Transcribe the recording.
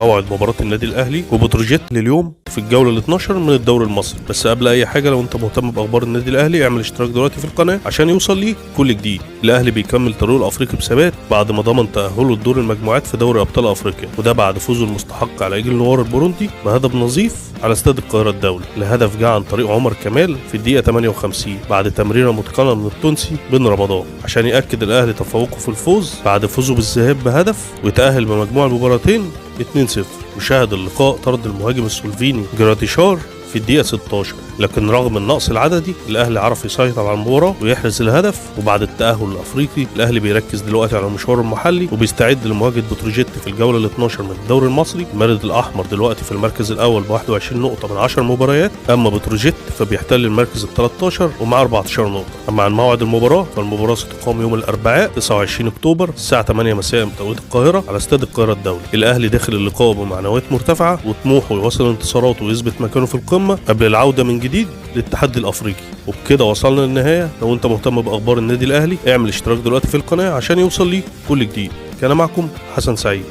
موعد مباراة النادي الأهلي وبتروجيت لليوم في الجولة ال 12 من الدوري المصري. بس قبل أي حاجة، لو أنت مهتم بأخبار النادي الأهلي اعمل اشتراك دلوقتي في القناة عشان يوصل ليك كل جديد. الأهلي بيكمل طريقه الأفريقي بثبات بعد ما ضمن تأهله لدور المجموعات في دوري أبطال أفريقيا، وده بعد فوزه المستحق على إيجل نوار البوروندي بهدف نظيف على استاد القاهرة الدولي. الهدف جه عن طريق عمر كمال في الدقيقة 58 بعد تمريرة متقنة من التونسي بن رمضان عشان يأكد الأهلي تفوقه في الفوز بعد فوزه بالذهاب بهدف ويتأهل بمجموع المباراتين 2-0. وشاهد اللقاء طرد المهاجم السلوفيني جراتيشار في الدقيقة 16، لكن رغم النقص العددي الأهلي عرف يسيطر على المباراة ويحرز الهدف. وبعد التأهل الأفريقي الأهلي بيركز دلوقتي على المشوار المحلي وبيستعد لمواجهة بتروجيت في الجولة ال 12 من الدوري المصري. المارد الأحمر دلوقتي في المركز الأول ب 21 نقطة من 10 مباريات، أما بتروجيت فبيحتل المركز ال 13 ومعاه 14 نقطة. أما عن موعد المباراة فالمباراة ستقام يوم الأربعاء 29 أكتوبر الساعة 8 مساء بتوقيت القاهرة على استاد القاهرة الدولي. الأهلي داخل اللقاء بمعنويات مرتفعة وطموحه يواصل انتصاراته ويثبت مكانه في القمة قبل العودة من جديد للتحدي الافريقي. وبكده وصلنا للنهايه. لو انت مهتم باخبار النادي الاهلي اعمل اشتراك دلوقتي في القناه عشان يوصل ليك كل جديد. كان معكم حسن سعيد.